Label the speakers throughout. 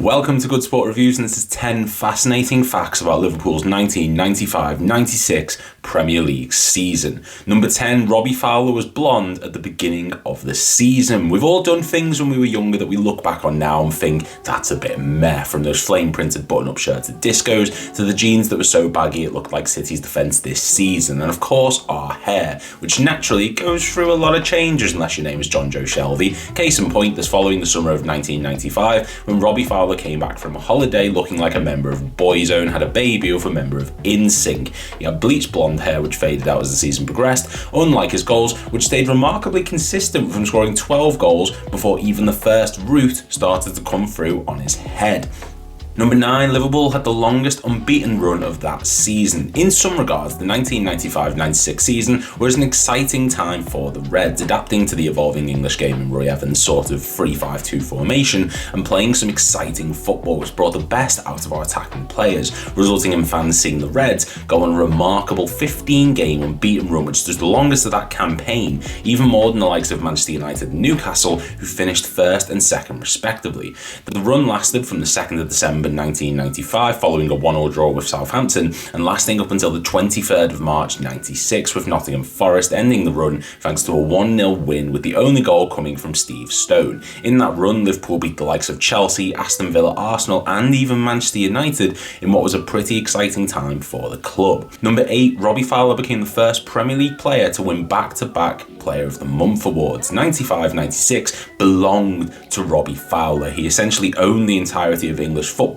Speaker 1: Welcome to Good Sport Reviews, and this is 10 fascinating facts about Liverpool's 1995-96 Premier League season. Number 10, Robbie Fowler was blonde at the beginning of the season. We've all done things when we were younger that we look back on now and think that's a bit meh, from those flame-printed button-up shirts at discos to the jeans that were so baggy it looked like City's defence this season, and of course our hair, which naturally goes through a lot of changes unless your name is John Joe Shelby. Case in point, this following the summer of 1995, when Robbie Fowler came back from a holiday looking like a member of Boyzone, had a baby with a member of NSYNC. He had bleached blonde hair which faded out as the season progressed, unlike his goals, which stayed remarkably consistent with him scoring 12 goals before even the first root started to come through on his head. Number 9, Liverpool had the longest unbeaten run of that season. In some regards, the 1995-96 season was an exciting time for the Reds, adapting to the evolving English game in Roy Evans' sort of 3-5-2 formation and playing some exciting football which brought the best out of our attacking players, resulting in fans seeing the Reds go on a remarkable 15-game unbeaten run, which was the longest of that campaign, even more than the likes of Manchester United and Newcastle, who finished first and second respectively. The run lasted from the 2nd of December 1995, following a 1-1 draw with Southampton, and lasting up until the 23rd of March 96, with Nottingham Forest ending the run thanks to a 1-0 win, with the only goal coming from Steve Stone. In that run, Liverpool beat the likes of Chelsea, Aston Villa, Arsenal and even Manchester United in what was a pretty exciting time for the club. Number 8, Robbie Fowler became the first Premier League player to win back-to-back Player of the Month awards. 95-96 belonged to Robbie Fowler. He essentially owned the entirety of English football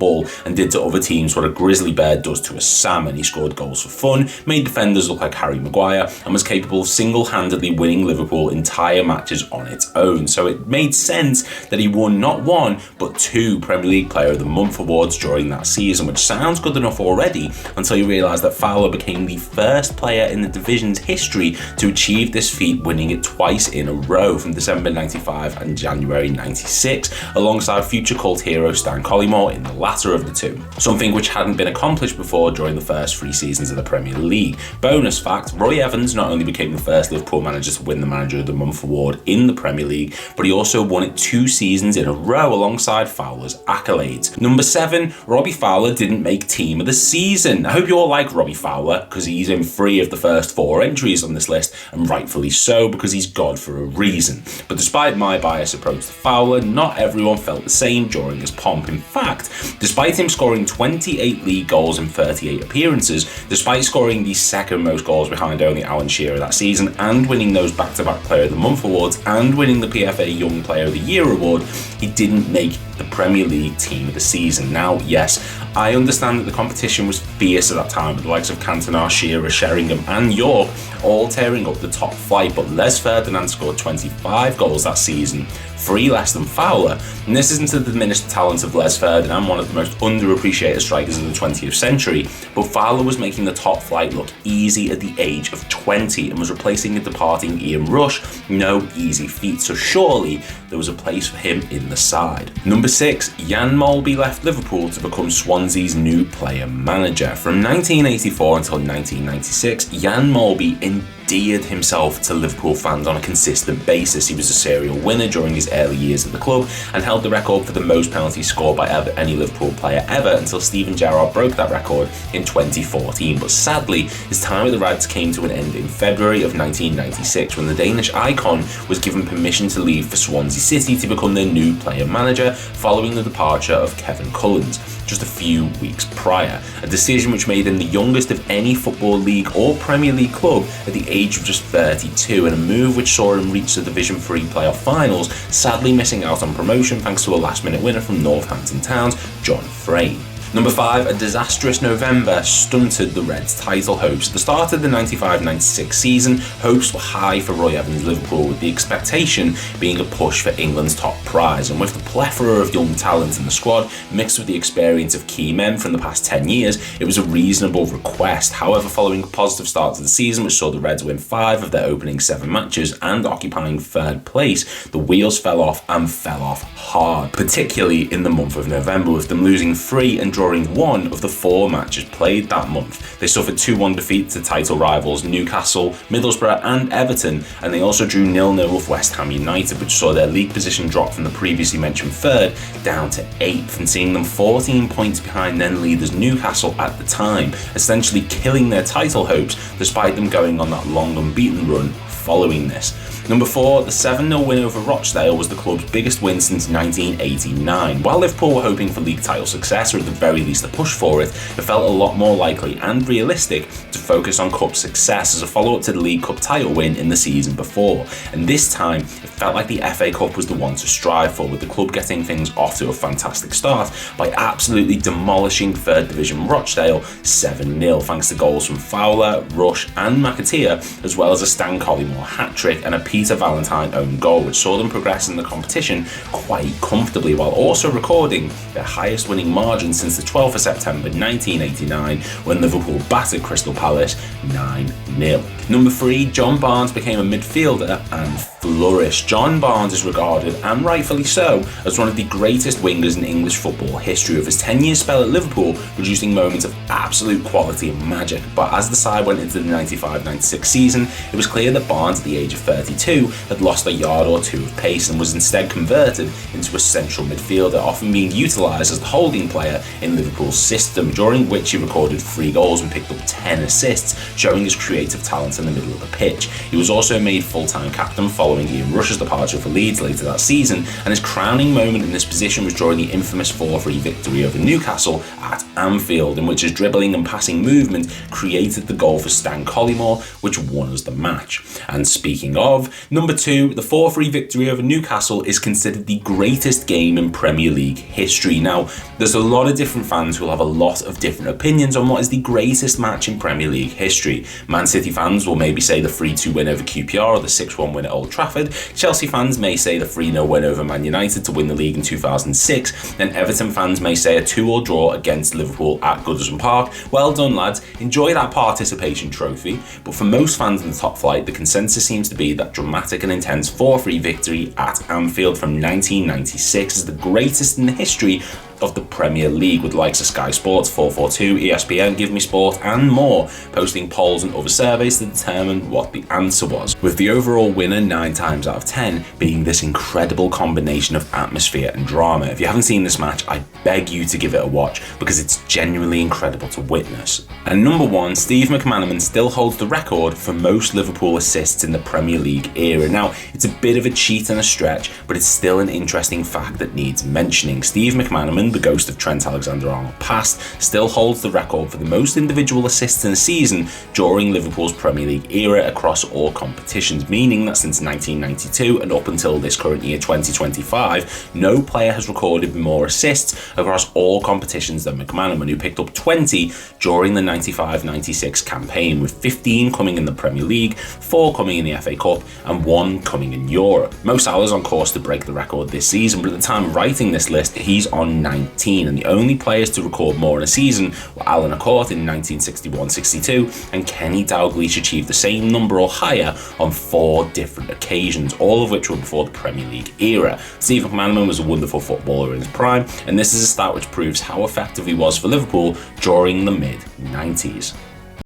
Speaker 1: and did to other teams what a grizzly bear does to a salmon. He scored goals for fun, made defenders look like Harry Maguire, and was capable of single-handedly winning Liverpool entire matches on its own. So it made sense that he won not one, but 2 Premier League Player of the Month awards during that season, which sounds good enough already until you realise that Fowler became the first player in the division's history to achieve this feat, winning it twice in a row from December 95 and January 96, alongside future cult hero Stan Collymore in the latter of the two, something which hadn't been accomplished before during the first 3 seasons of the Premier League. Bonus fact, Roy Evans not only became the first Liverpool manager to win the Manager of the Month award in the Premier League, but he also won it 2 seasons in a row alongside Fowler's accolades. Number 7, Robbie Fowler didn't make team of the season. I hope you all like Robbie Fowler, because he's in 3 of the first 4 entries on this list, and rightfully so, because he's God for a reason. But despite my biased approach to Fowler, not everyone felt the same during his pomp. In fact, despite him scoring 28 league goals in 38 appearances, despite scoring the second most goals behind only Alan Shearer that season, and winning those back-to-back Player of the Month awards, and winning the PFA Young Player of the Year award, he didn't make the Premier League Team of the Season. Now, yes, I understand that the competition was fierce at that time, with the likes of Cantona, Shearer, Sheringham and York all tearing up the top flight, but Les Ferdinand scored 25 goals that season, 3 less than Fowler. And this isn't to diminish the talent of Les Ferdinand, one of the most underappreciated strikers of the 20th century, but Fowler was making the top flight look easy at the age of 20 and was replacing a departing Ian Rush. No easy feat, so surely there was a place for him in the side. Number 6, Jan Molby left Liverpool to become Swansea's new player manager. From 1984 until 1996, Jan Molby endeared himself to Liverpool fans on a consistent basis. He was a serial winner during his early years at the club and held the record for the most penalties scored by any Liverpool player ever, until Steven Gerrard broke that record in 2014. But sadly, his time with the Reds came to an end in February of 1996, when the Danish icon was given permission to leave for Swansea City to become their new player manager, following the departure of Kevin Cullins just a few weeks prior, a decision which made him the youngest of any Football League or Premier League club at the age of just 32, and a move which saw him reach the Division 3 playoff finals, sadly missing out on promotion thanks to a last-minute winner from Northampton Town's John Frame. Number 5, a disastrous November stunted the Reds' title hopes. At the start of the 95-96 season, hopes were high for Roy Evans' Liverpool, with the expectation being a push for England's top prize. And with the plethora of young talent in the squad, mixed with the experience of key men from the past 10 years, it was a reasonable request. However, following a positive start to the season, which saw the Reds win 5 of their opening 7 matches and occupying 3rd place, the wheels fell off, and fell off hard, particularly in the month of November, with them losing 3 and drawing during one of the 4 matches played that month. They suffered 2-1 defeats to title rivals Newcastle, Middlesbrough and Everton, and they also drew 0-0 with West Ham United, which saw their league position drop from the previously mentioned 3rd down to 8th, and seeing them 14 points behind then leaders Newcastle at the time, essentially killing their title hopes despite them going on that long unbeaten run following this. Number 4, the 7-0 win over Rochdale was the club's biggest win since 1989. While Liverpool were hoping for league title success, or at the very least a push for it, it felt a lot more likely and realistic to focus on cup success as a follow-up to the League Cup title win in the season before. And this time, it felt like the FA Cup was the one to strive for, with the club getting things off to a fantastic start by absolutely demolishing 3rd Division Rochdale 7-0, thanks to goals from Fowler, Rush and McAteer, as well as a Stan Collymore hat-trick and a Peter Valentine own goal, which saw them progress in the competition quite comfortably, while also recording their highest winning margin since the 12th of September 1989, when Liverpool battered Crystal Palace 9-0. Number 3, John Barnes became a midfielder and flourished. John Barnes is regarded, and rightfully so, as one of the greatest wingers in English football history, with his 10-year spell at Liverpool producing moments of absolute quality and magic. But as the side went into the 95-96 season, it was clear that Barnes, at the age of 32, had lost a yard or two of pace and was instead converted into a central midfielder, often being utilised as the holding player in Liverpool's system, during which he recorded 3 goals and picked up 10 assists, showing his creative talent in the middle of the pitch. He was also made full-time captain following Ian Rush's departure for Leeds later that season, and his crowning moment in this position was during the infamous 4-3 victory over Newcastle at Anfield, in which his dribbling and passing movement created the goal for Stan Collymore, which won us the match. And speaking of, number 2, the 4-3 victory over Newcastle is considered the greatest game in Premier League history. Now, there's a lot of different fans who will have a lot of different opinions on what is the greatest match in Premier League history. Man City fans will maybe say the 3-2 win over QPR or the 6-1 win at Old Trafford. Chelsea fans may say the 3-0 win over Man United to win the league in 2006, and Everton fans may say a 2-2 draw against Liverpool at Goodison Park. Well done, lads, enjoy that participation trophy. But for most fans in the top flight, the consensus seems to be that dramatic and intense 4-3 victory at Anfield from 1996 is the greatest in the history of the Premier League, with the likes of Sky Sports, 442, ESPN, Give Me Sport and more posting polls and other surveys to determine what the answer was, with the overall winner 9 times out of 10 being this incredible combination of atmosphere and drama. If you haven't seen this match, I beg you to give it a watch, because it's genuinely incredible to witness. And number 1, Steve McManaman still holds the record for most Liverpool assists in the Premier League era. Now, it's a bit of a cheat and a stretch, but it's still an interesting fact that needs mentioning. Steve McManaman, the ghost of Trent Alexander-Arnold past, still holds the record for the most individual assists in a season during Liverpool's Premier League era across all competitions, meaning that since 1992 and up until this current year 2025, no player has recorded more assists across all competitions than McManaman, who picked up 20 during the 95-96 campaign, with 15 coming in the Premier League, 4 coming in the FA Cup and 1 coming in Europe. Mo Salah's on course to break the record this season, but at the time of writing this list, he's on 19, and the only players to record more in a season were Alan Accord in 1961-62, and Kenny Dalglish achieved the same number or higher on 4 different occasions, all of which were before the Premier League era. Steve McManaman was a wonderful footballer in his prime, and this is a stat which proves how effective he was for Liverpool during the mid-90s.